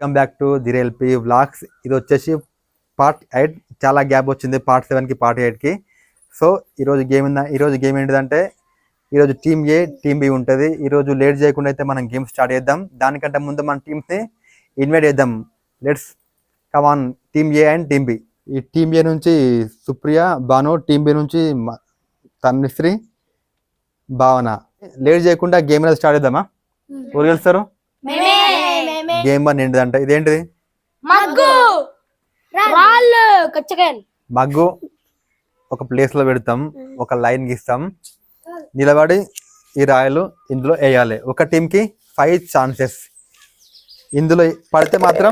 Welcome back to దిరేల్పి vlogs. ఇది వచ్చేసి పార్ట్ 8. చాలా గ్యాప్ వచ్చింది పార్ట్ 7కి పార్ట్ 8కి. సో ఈరోజు గేమ్ ఏంటిదంటే ఈరోజు టీమ్ ఏ టీమ్ బి ఉంటుంది. ఈరోజు లేట్ చేయకుండా అయితే మనం గేమ్ స్టార్ట్ చేద్దాం. దానికంటే ముందు మన టీమ్స్ని ఇన్వైట్ చేద్దాం. Let's come on team A and team B. ఈ టీమ్ ఏ నుంచి సుప్రియ, భాను, టీమ్ బి నుంచి తన్విశ్రీ, భావన. లేట్ చేయకుండా గేమ్ అనేది స్టార్ట్ చేద్దామా? ఎవరు గెలుస్తారు? గేమ్ 1 ఏంటిదంటే ఇదేంటిది? మగ్గు ఒక ప్లేస్ లో పెడతాం, ఒక లైన్ గీస్తాం, నిలబడి ఈ రాయలు ఇందులో వేయాలి. ఒక టీమ్ కి 5 ఛాన్సెస్. ఇందులో పడితే మాత్రం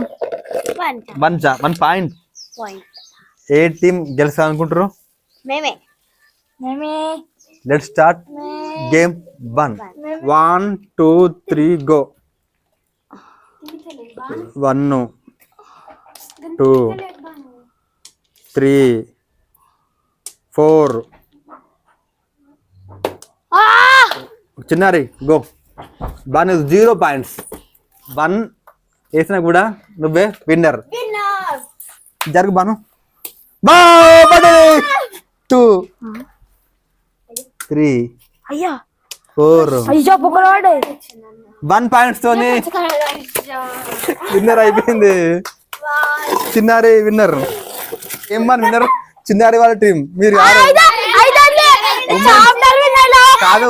1 పాయింట్. ఏ టీమ్ గెలుస్తా అనుకుంటారు? Let's start game 1. 1 2 3 గో. 1 2 3 4. చిన్నారి గో. బాను 0 పాయింట్స్. 1 వేసినా కూడా నువ్వే విన్నర్. జరుగు బాను. 2 3 4. 1 పాయింట్స్ తోని విన్నర్ అయిపోయింది. చిన్నారి విన్నర్. ఏం మన విన్నర్ చిన్నారి వాళ్ళ టీం. మీరు కాదు,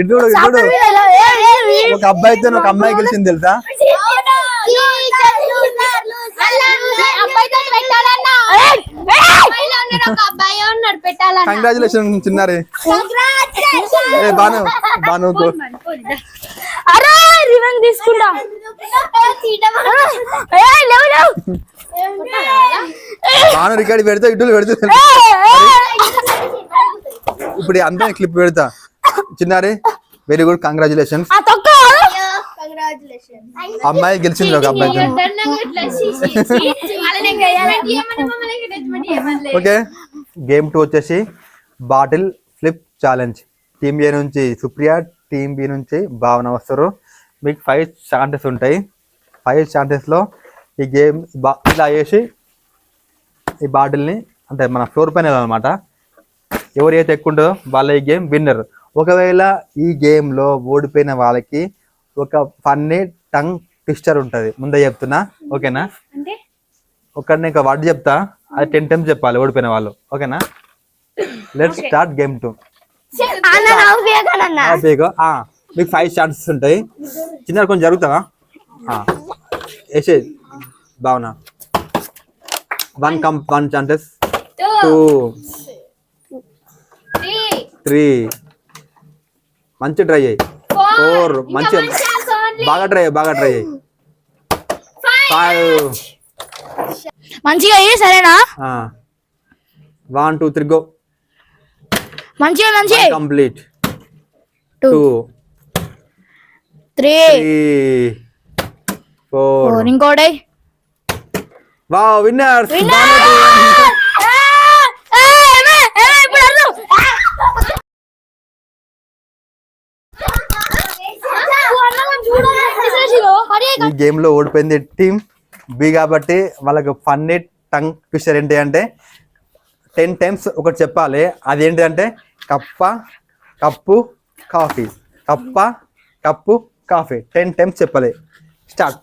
ఇటు ఒక అబ్బాయితో ఒక అమ్మాయి గెలిచింది తెలుసా? కంగ్రాచులేషన్ చిన్నారి. బాను బాను రికార్డు పెడతా, ఇటు పెడతా. ఇప్పుడు అంతా క్లిప్ పెడతా. చిన్నారి వెరీ గుడ్, కంగ్రాచులేషన్. అమ్మాయి గెలిచింది ఒక అబ్బాయి. ఓకే, గేమ్ 2 వచ్చేసి bottle flip challenge. Team A నుంచి సుప్రియ, టీమ్ బి నుంచి భావన వస్తారు. మీకు 5 ఛాన్సెస్ ఉంటాయి. 5 ఛాన్సెస్లో ఈ గేమ్ ఇలా వేసి ఈ బాటిల్ని అంటే మన ఫ్లోర్ పైన అనమాట. ఎవరు అయితే ఎక్కువ ఉంటుందో వాళ్ళ ఈ గేమ్ విన్నర్. ఒకవేళ ఈ గేమ్లో ఓడిపోయిన వాళ్ళకి ఒక ఫన్నీ టంగ్ ట్విస్టర్ ఉంటుంది. ముందే చెప్తున్నా, ఓకేనా? ఒకరిని ఇంకా వర్డ్ చెప్తా, అది 10 times చెప్పాలి ఓడిపోయిన వాళ్ళు, ఓకేనా? Let's start game 2. మీకు 5 ఛాన్సెస్ ఉంటాయి. చిన్న కొంచెం జరుగుతావా? వేసే భావన. 1 ఛాన్సెస్, 2 3 మంచి ట్రై చేయి. 4 మంచి బాగా ట్రై చేయి 5 మంచిగా అయ్యి సరేనా? 1 2 3 గో. మంచిగా కంప్లీట్. 2 3 4 ఇంకోటి. Wow, winners. ఈ గేమ్ లో ఓడిపోయింది టీమ్ బి కాబట్టి వాళ్ళకి ఫన్నీ టంగ్ ట్విస్టర్ ఏంటి అంటే 10 times ఒకటి చెప్పాలి. అదేంటి అంటే కప్పు కాఫీ. 10 times చెప్పాలి. స్టార్ట్.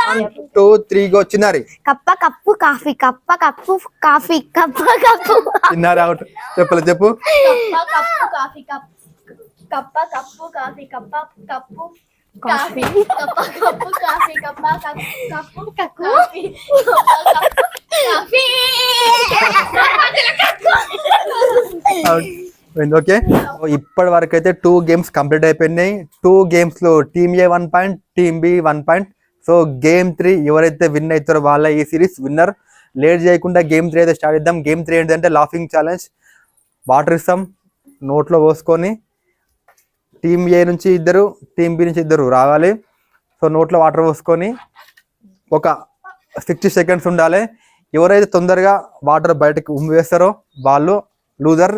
1 2 3 గో. చిన్నారి. Cup coffee. చిన్నారి అవుట్. చెప్పాలి, చెప్పు. ఓకే, ఇప్పటి వరకు అయితే 2 games కంప్లీట్ అయిపోయినాయి. 2 games లో team A 1 point, team B 1 point. So game 3 ఎవరైతే విన్ అవుతారో వాళ్ళ ఈ సిరీస్ విన్నర్. లేట్ చేయకుండా గేమ్ 3 అయితే స్టార్ట్ చేద్దాం. గేమ్ 3 ఏంటంటే లాఫింగ్ ఛాలెంజ్. వాటర్ ఇస్తాం, నోట్లో పోసుకొని టీమ్ ఏ నుంచి 2, టీమ్ బి నుంచి 2 రావాలి. సో నోట్లో వాటర్ పోసుకొని ఒక 60 seconds ఉండాలి. ఎవరైతే తొందరగా వాటర్ బయటకు వేస్తారో వాళ్ళు లూజర్.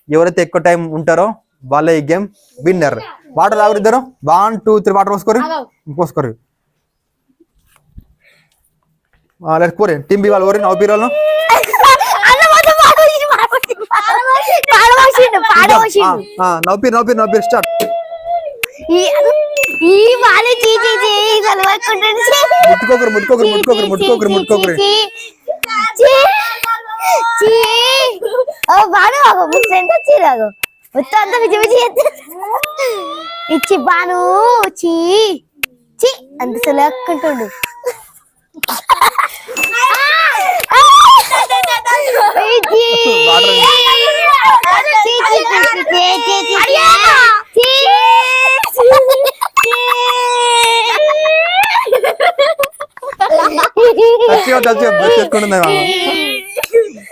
ఎవరైతే ఎక్కువ టైం ఉంటారో వాళ్ళ ఈ గేమ్ విన్నర్. వాటర్ తాగుతారు. 1 2 3 వాటర్ పోసుకోరు. లెట్స్ పోరే టీమ్ బి వాళ్ళు ఓరి నవ్వు పీర్ వాళ్ళు నవ్వు పీర్ స్టార్ట్ ఈ వాలే చీ చీ చీ సలవకుంటుంది ముట్టుకోకరు చీ ఓ బాను ఆగో ముసెంత చీరాగో మొత్తం అంతా పిచ్చి పిచ్చి ఇచ్చి బాను చీ చీ అంత సలవకుంటుండు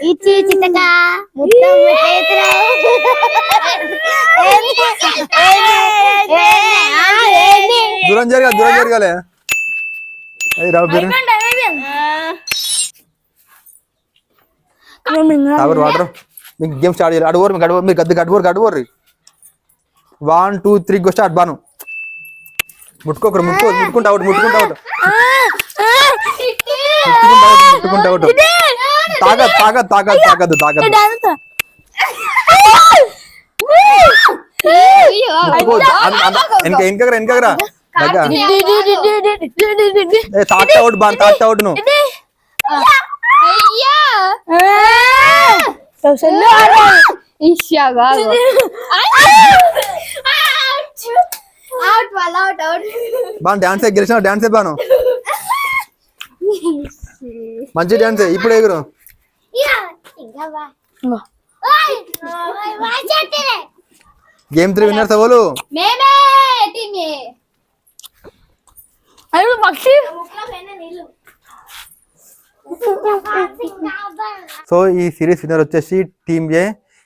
ఇచ్చి చిత్తక మొత్తం దూరం జరగాలి అది రావు పేరు వాటర్ మీకు గేమ్ స్టార్ట్ చేయాలి అడుగురు మీరు గడ్డుకోరు 1 2 3 గో స్టార్ట్ బాను ముట్టుకుంటా అవుట్ తాగదు వెనకరా తాగుతా అవుట్ నువ్వు బాను డాన్స్ గెలిచిన డాన్స్ బాను మంచి డాన్స్ ఇప్పుడు ఎగురు గేమ్ 3 విన్నర్స్ ఎవరు సో ఈ సిరీస్ విన్నర్ వచ్చేసి టీమ్ ఏ